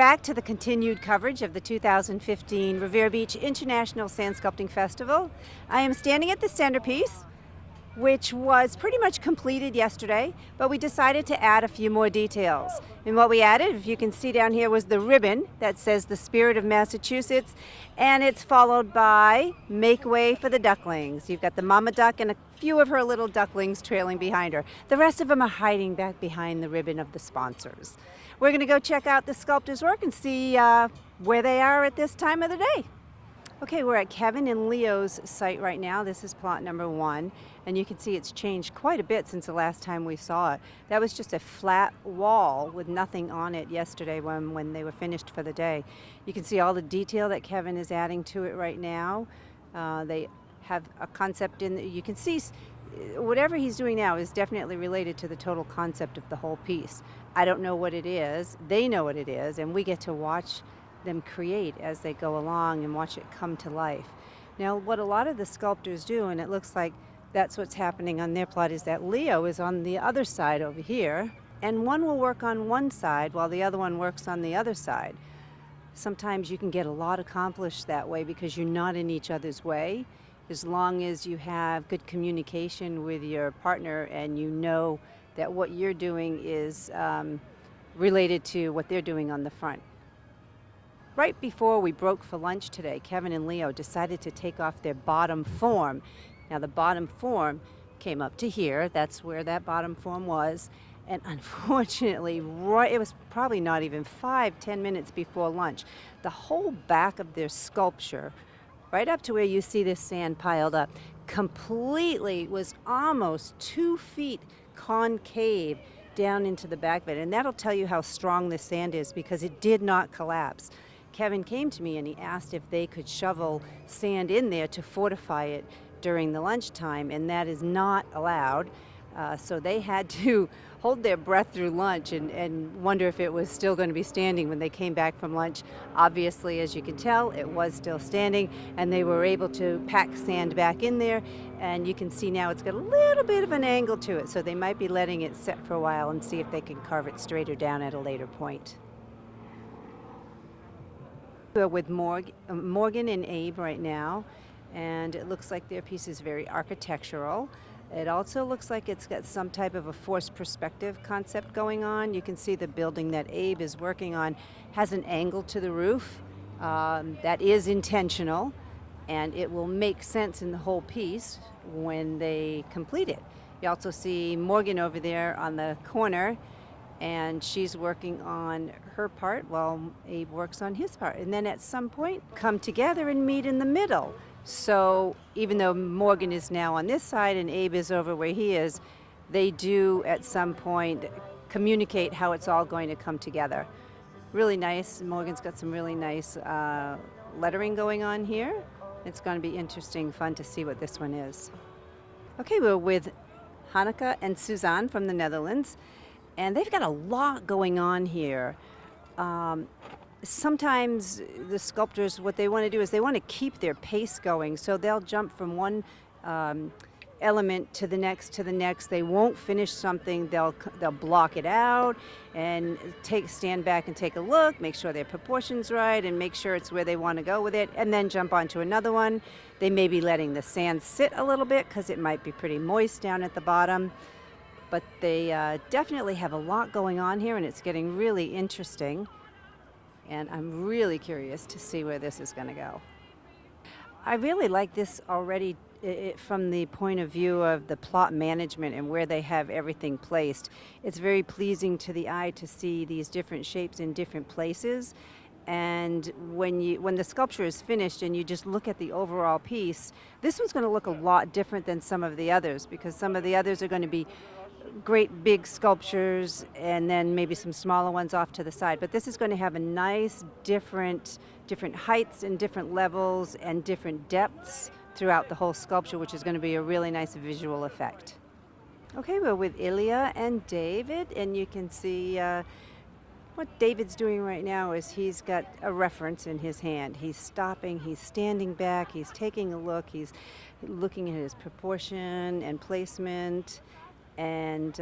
back to the continued coverage of the 2015 Revere Beach International Sand Sculpting Festival. I am standing at the centerpiece, which was pretty much completed yesterday, but we decided to add a few more details. And what we added, if you can see down here, was the ribbon that says the Spirit of Massachusetts, and it's followed by Make Way for the Ducklings. You've got the mama duck and a few of her little ducklings trailing behind her. The rest of them are hiding back behind the ribbon of the sponsors. We're going to go check out the sculptor's work and see where they are at this time of the day. Okay, we're at Kevin and Leo's site right now. This is plot number 1, and you can see it's changed quite a bit since the last time we saw it. That was just a flat wall with nothing on it yesterday when they were finished for the day. You can see all the detail that Kevin is adding to it right now. They have a concept in, you can see whatever he's doing now is definitely related to the total concept of the whole piece. I don't know what it is, they know what it is, and we get to watch them create as they go along and watch it come to life. Now, what a lot of the sculptors do, and it looks like that's what's happening on their plot, is that Leo is on the other side over here, and one will work on one side while the other one works on the other side. Sometimes you can get a lot accomplished that way because you're not in each other's way, as long as you have good communication with your partner and you know that what you're doing is related to what they're doing on the front. Right before we broke for lunch today, Kevin and Leo decided to take off their bottom form. Now the bottom form came up to here. That's where that bottom form was. And unfortunately, it was probably not even 5-10 minutes before lunch. The whole back of their sculpture, right up to where you see this sand piled up, completely was almost 2 feet concave down into the back of it. And that'll tell you how strong this sand is because it did not collapse. Kevin came to me and he asked if they could shovel sand in there to fortify it during the lunchtime, and that is not allowed. So they had to hold their breath through lunch and wonder if it was still going to be standing when they came back from lunch. Obviously, as you can tell, it was still standing, and they were able to pack sand back in there, and you can see now it's got a little bit of an angle to it, so they might be letting it set for a while and see if they can carve it straighter down at a later point. We're with Morgan and Abe right now, and it looks like their piece is very architectural. It also looks like it's got some type of a forced perspective concept going on. You can see the building that Abe is working on has an angle to the roof that is intentional, and it will make sense in the whole piece when they complete it. You also see Morgan over there on the corner, and she's working on her part while Abe works on his part. And then at some point, come together and meet in the middle. So even though Morgan is now on this side and Abe is over where he is, they do at some point communicate how it's all going to come together. Really nice. Morgan's got some really nice lettering going on here. It's going to be interesting, fun to see what this one is. Okay, we're with Hanukkah and Suzan from the Netherlands. And they've got a lot going on here. Sometimes the sculptors, what they want to do is they want to keep their pace going. So they'll jump from one element to the next to the next. They won't finish something. They'll block it out and stand back and take a look, make sure their proportion's right, and make sure it's where they want to go with it, and then jump onto another one. They may be letting the sand sit a little bit because it might be pretty moist down at the bottom. But they definitely have a lot going on here, and it's getting really interesting. And I'm really curious to see where this is going to go. I really like this already from the point of view of the plot management and where they have everything placed. It's very pleasing to the eye to see these different shapes in different places. And when the sculpture is finished and you just look at the overall piece, this one's going to look a lot different than some of the others, because some of the others are going to be great big sculptures and then maybe some smaller ones off to the side. But this is going to have a nice different heights and different levels and different depths throughout the whole sculpture, which is going to be a really nice visual effect. Okay, we're with Ilia and David, and you can see what David's doing right now is he's got a reference in his hand. He's stopping, he's standing back, he's taking a look, he's looking at his proportion and placement, and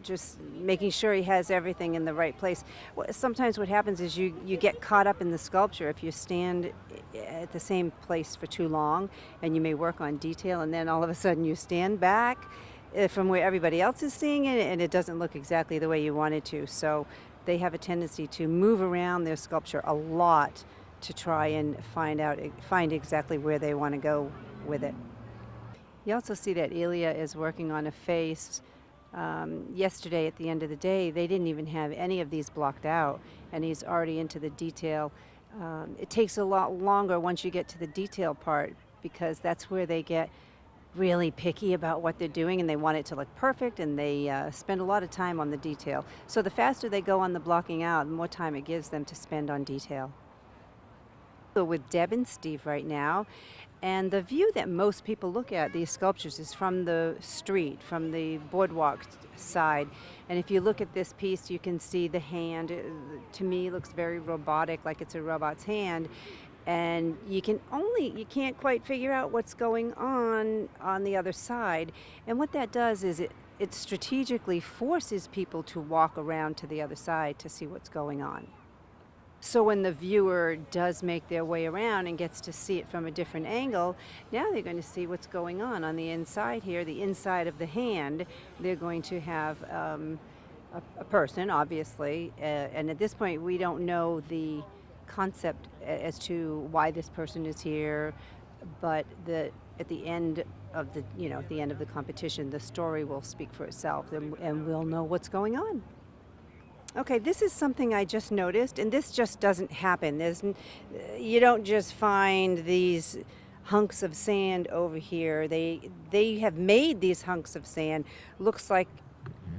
just making sure he has everything in the right place. Sometimes what happens is you get caught up in the sculpture if you stand at the same place for too long, and you may work on detail, and then all of a sudden you stand back from where everybody else is seeing it, and it doesn't look exactly the way you want it to. So they have a tendency to move around their sculpture a lot to try and find exactly where they want to go with it. You also see that Ilia is working on a face. Yesterday at the end of the day, they didn't even have any of these blocked out, and he's already into the detail. It takes a lot longer once you get to the detail part, because that's where they get really picky about what they're doing, and they want it to look perfect, and they spend a lot of time on the detail. So the faster they go on the blocking out, the more time it gives them to spend on detail. So with Deb and Steve right now, and the view that most people look at these sculptures is from the street, from the boardwalk side. And if you look at this piece, you can see the hand. To me, it looks very robotic, like it's a robot's hand. And you can't quite figure out what's going on the other side. And what that does is it strategically forces people to walk around to the other side to see what's going on. So when the viewer does make their way around and gets to see it from a different angle, now they're going to see what's going on the inside here, the inside of the hand. They're going to have a person, obviously, and at this point we don't know the concept as to why this person is here, but at the end of the competition, the story will speak for itself, and we'll know what's going on. Okay, this is something I just noticed, and this just doesn't happen. You don't just find these hunks of sand over here. They have made these hunks of sand. Looks like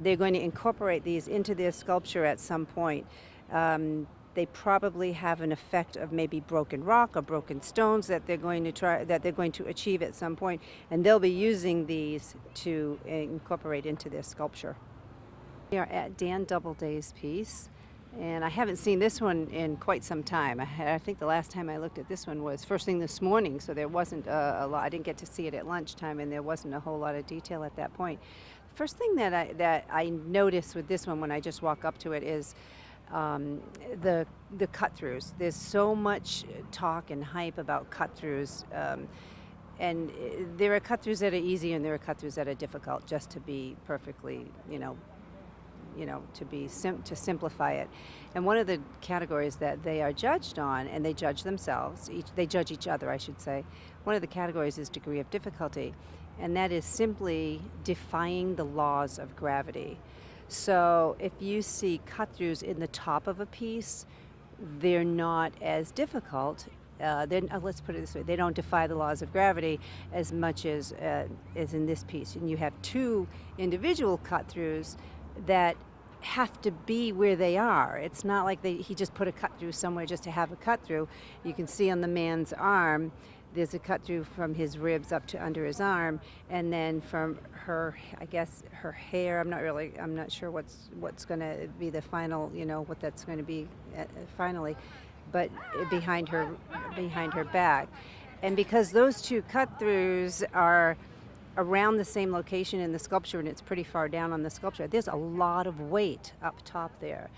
they're going to incorporate these into their sculpture at some point. They probably have an effect of maybe broken rock or broken stones that they're going to achieve at some point, and they'll be using these to incorporate into their sculpture. We are at Dan Doubleday's piece, and I haven't seen this one in quite some time. I think the last time I looked at this one was first thing this morning, so there wasn't a lot. I didn't get to see it at lunchtime, and there wasn't a whole lot of detail at that point. First thing that I noticed with this one when I just walk up to it is the cut-throughs. There's so much talk and hype about cut-throughs, and there are cut-throughs that are easy, and there are cut-throughs that are difficult, just to be perfectly, to simplify it. And one of the categories that they are judged on, and they judge themselves, they judge each other, I should say. One of the categories is degree of difficulty, and that is simply defying the laws of gravity. So if you see cut-throughs in the top of a piece, they're not as difficult. Let's put it this way: they don't defy the laws of gravity as much as in this piece. And you have two individual cut-throughs that have to be where they are. It's not like he just put a cut-through somewhere just to have a cut-through. You can see on the man's arm, there's a cut-through from his ribs up to under his arm, and then from her, I guess, her hair. I'm not sure what's going to be the final, what that's going to be finally, but behind her back. And because those two cut-throughs are around the same location in the sculpture, and it's pretty far down on the sculpture, there's a lot of weight up top there,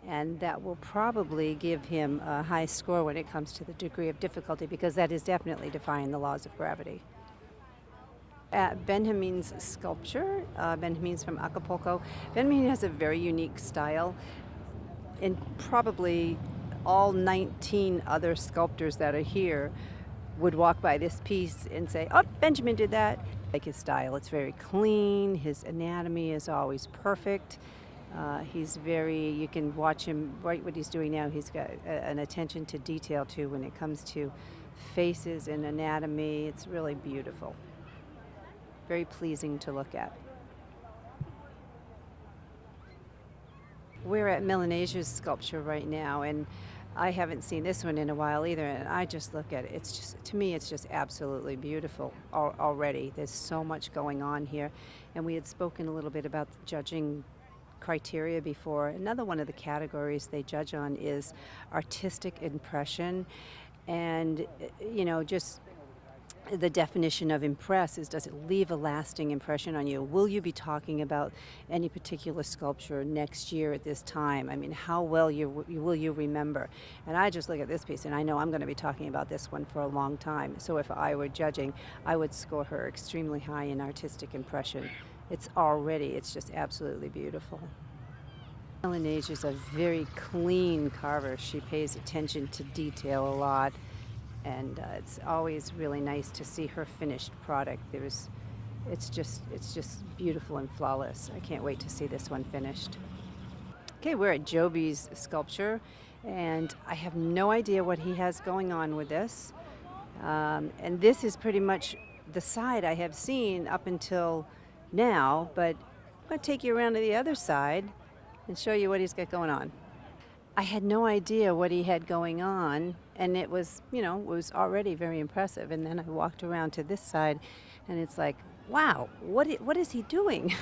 and that will probably give him a high score when it comes to the degree of difficulty, because that is definitely defying the laws of gravity. At Benjamin's sculpture, Benjamin's from Acapulco. Benjamin has a very unique style, and probably all 19 other sculptors that are here would walk by this piece and say, "Oh, Benjamin did that." Like his style, it's very clean. His anatomy is always perfect. You can watch him right what he's doing now. He's got an attention to detail too when it comes to faces and anatomy. It's really beautiful. Very pleasing to look at. We're at Melan Asia's sculpture right now, and I haven't seen this one in a while either, and I just look at it. To me, it's just absolutely beautiful already. There's so much going on here, and we had spoken a little bit about judging criteria before. Another one of the categories they judge on is artistic impression, and just the definition of impress is, does it leave a lasting impression on you? Will you be talking about any particular sculpture next year at this time? I mean, how well will you remember? And I just look at this piece and I know I'm going to be talking about this one for a long time. So if I were judging, I would score her extremely high in artistic impression. It's just absolutely beautiful. Melan Asia is a very clean carver. She pays attention to detail a lot. And it's always really nice to see her finished product. It's just beautiful and flawless. I can't wait to see this one finished. Okay, we're at Joby's sculpture, and I have no idea what he has going on with this. And this is pretty much the side I have seen up until now, but I'm going to take you around to the other side and show you what he's got going on. I had no idea what he had going on, and it was already very impressive. And then I walked around to this side, and it's like, wow, what is he doing?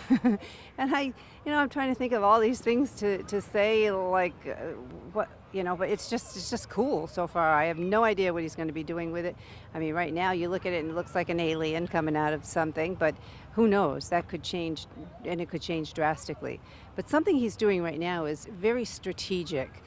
And I'm trying to think of all these things to say, like, but it's just cool so far. I have no idea what he's going to be doing with it. I mean, right now you look at it and it looks like an alien coming out of something, but who knows? That could change, and it could change drastically. But something he's doing right now is very strategic.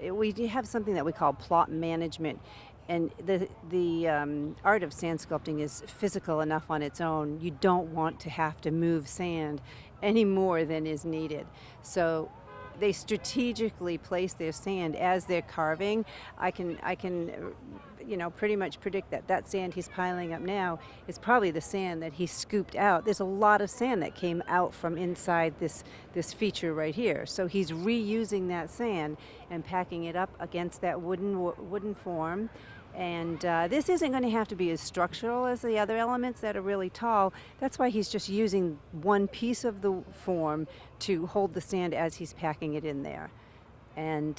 We have something that we call plot management. And the art of sand sculpting is physical enough on its own. You don't want to have to move sand any more than is needed. So they strategically place their sand as they're carving. I can pretty much predict that sand he's piling up now is probably the sand that he scooped out. There's a lot of sand that came out from inside this feature right here. So he's reusing that sand and packing it up against that wooden form. And this isn't going to have to be as structural as the other elements that are really tall. That's why he's just using one piece of the form to hold the sand as he's packing it in there. And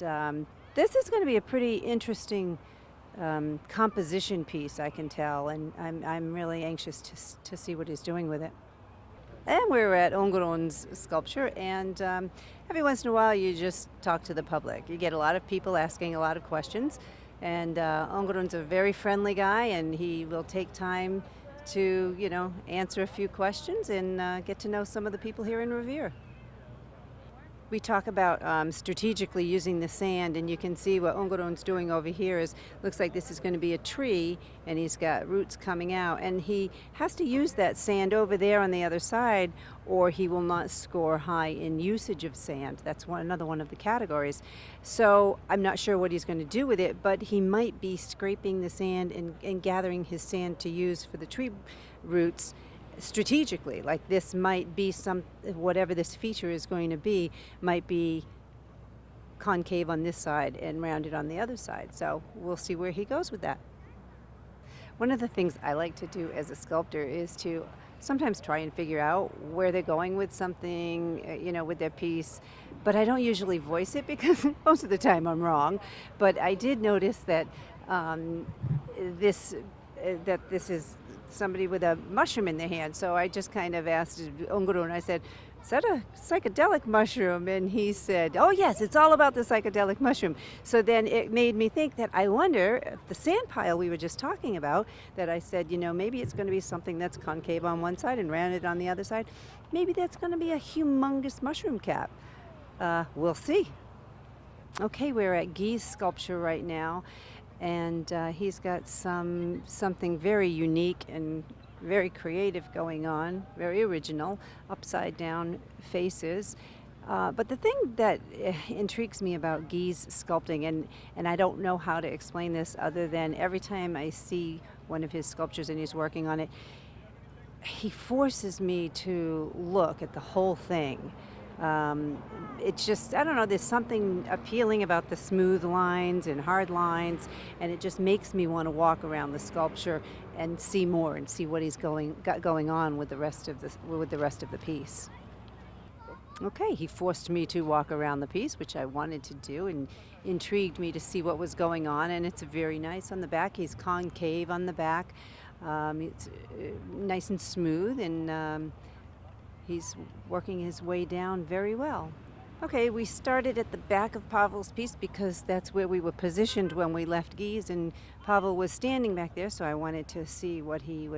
this is going to be a pretty interesting composition piece, I can tell, and I'm really anxious to see what he's doing with it. And we're at Onun's sculpture, and every once in a while you just talk to the public. You get a lot of people asking a lot of questions, and Onun's a very friendly guy, and he will take time to answer a few questions and get to know some of the people here in Revere. We talk about strategically using the sand, and you can see what Onun's doing over here looks like this is going to be a tree, and he's got roots coming out, and he has to use that sand over there on the other side, or he will not score high in usage of sand. That's another one of the categories. So I'm not sure what he's going to do with it, but he might be scraping the sand and gathering his sand to use for the tree roots strategically. Like, this might be whatever this feature is going to be might be concave on this side and rounded on the other side. So we'll see where he goes with that. One of the things I like to do as a sculptor is to sometimes try and figure out where they're going with something, with their piece. But I don't usually voice it because most of the time I'm wrong. But I did notice that this is somebody with a mushroom in their hand. So I just kind of asked Onun, I said, is that a psychedelic mushroom? And he said, oh yes, it's all about the psychedelic mushroom. So then it made me think that I wonder if the sand pile we were just talking about, that I said, maybe it's going to be something that's concave on one side and rounded on the other side. Maybe that's going to be a humongous mushroom cap. We'll see. Okay, we're at Geese sculpture right now. And he's got something very unique and very creative going on, very original, upside down faces. But the thing that intrigues me about Geese sculpting, and I don't know how to explain this other than every time I see one of his sculptures and he's working on it, he forces me to look at the whole thing. It's just, I don't know, there's something appealing about the smooth lines and hard lines, and it just makes me want to walk around the sculpture and see more and see what he's got going on with the rest of the piece. Okay, he forced me to walk around the piece, which I wanted to do, and intrigued me to see what was going on, and it's very nice on the back. He's concave on the back. It's nice and smooth, and he's working his way down very well. Okay, we started at the back of Pavl's piece because that's where we were positioned when we left Geese, and Pavl was standing back there, so I wanted to see what he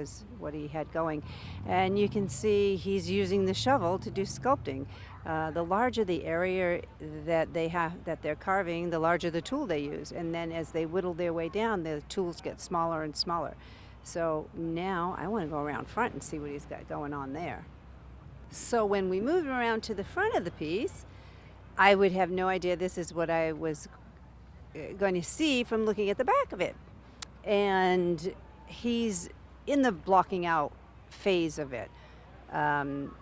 had going. And you can see he's using the shovel to do sculpting. The larger the area that they're carving, the larger the tool they use, and then as they whittle their way down, the tools get smaller and smaller. So now I want to go around front and see what he's got going on there. So when we move around to the front of the piece, I would have no idea this is what I was going to see from looking at the back of it. And he's in the blocking out phase of it.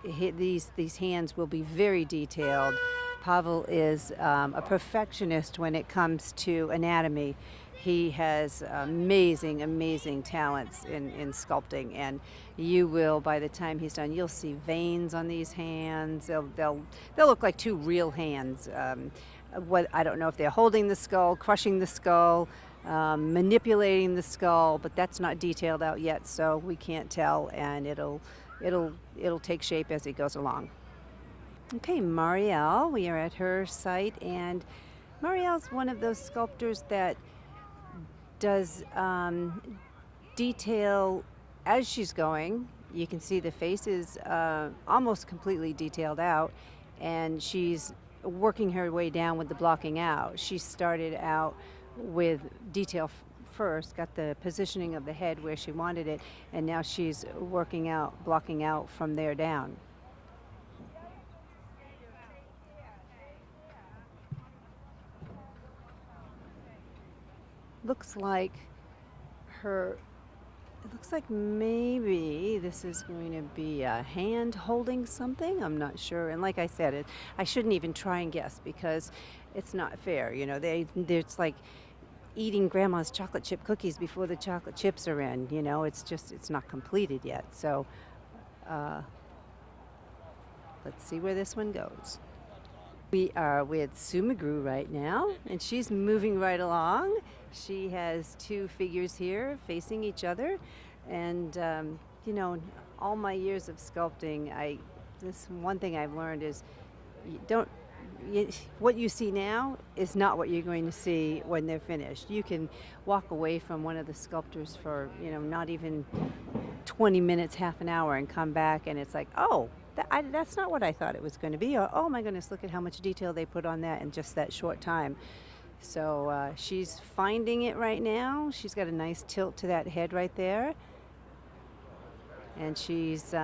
These hands will be very detailed. Pavl is a perfectionist when it comes to anatomy. He has amazing, amazing talents in sculpting, and you will, by the time he's done, you'll see veins on these hands. They'll look like two real hands. I don't know if they're holding the skull, crushing the skull, manipulating the skull, but that's not detailed out yet, so we can't tell, and it'll take shape as it goes along. Okay, Mariel, we are at her site, and Mariel's one of those sculptors that does detail as she's going. You can see the face is almost completely detailed out, and she's working her way down with the blocking out. She started out with detail first, got the positioning of the head where she wanted it, and now she's working out, blocking out from there down. Looks like maybe this is going to be a hand holding something. I'm not sure. And like I said, I shouldn't even try and guess because it's not fair. You know, it's like eating grandma's chocolate chip cookies before the chocolate chips are in. You know, it's not completed yet. So let's see where this one goes. We are with Sumagru right now, and she's moving right along. She has two figures here facing each other, and you know, all my years of sculpting, this one thing I've learned is what you see now is not what you're going to see when they're finished. You can walk away from one of the sculptors for, you know, not even 20 minutes, half an hour, and come back, and it's like, oh, that's not what I thought it was going to be. Or, oh my goodness, look at how much detail they put on that in just that short time. So she's finding it right now. She's got a nice tilt to that head right there. And she's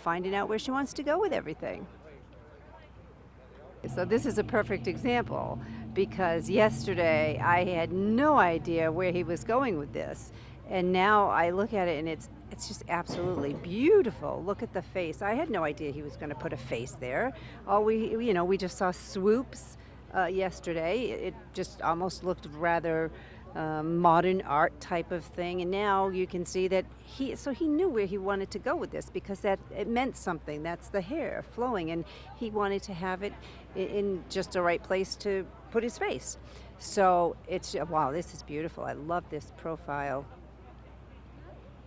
finding out where she wants to go with everything. So this is a perfect example because yesterday I had no idea where he was going with this. And now I look at it and it's just absolutely beautiful. Look at the face. I had no idea he was going to put a face there. We just saw swoops yesterday. It just almost looked rather modern art type of thing. And now you can see that he knew where he wanted to go with this because it meant something. That's the hair flowing, and he wanted to have it in just the right place to put his face. So wow, this is beautiful. I love this profile.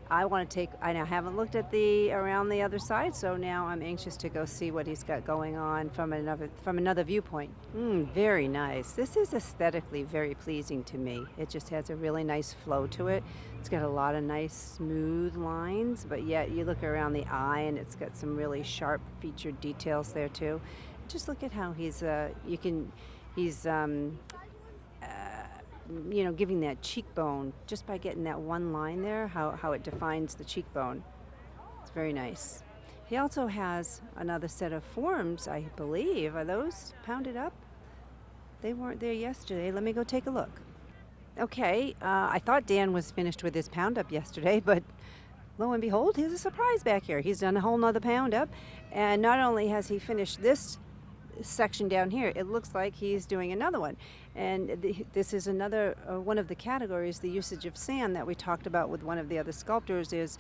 I haven't looked at around the other side, so now I'm anxious to go see what he's got going on from another viewpoint. Very nice. This is aesthetically very pleasing to me. It just has a really nice flow to it. It's got a lot of nice smooth lines, but yet you look around the eye and it's got some really sharp featured details there too. Just look at how he's giving that cheekbone just by getting that one line there, how it defines the cheekbone. It's very nice. He also has another set of forms, I believe. Are those pounded up? They weren't there yesterday. Let me go take a look. Okay, I thought Dan was finished with his pound up yesterday, but lo and behold, here's a surprise back here. He's done a whole nother pound up, and not only has he finished this section down here, it looks like he's doing another one. And this is another one of the categories, the usage of sand that we talked about with one of the other sculptors, is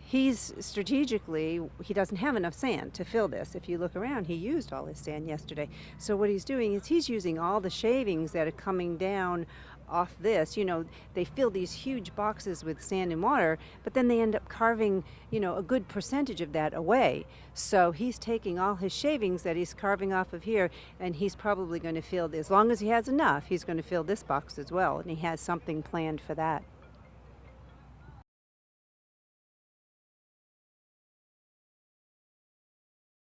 he's strategically, he doesn't have enough sand to fill this. If you look around, he used all his sand yesterday. So what he's doing is he's using all the shavings that are coming down off this. They fill these huge boxes with sand and water, but then they end up carving, a good percentage of that away. So he's taking all his shavings that he's carving off of here, and he's probably going to fill, as long as he has enough, he's going to fill this box as well, and he has something planned for that.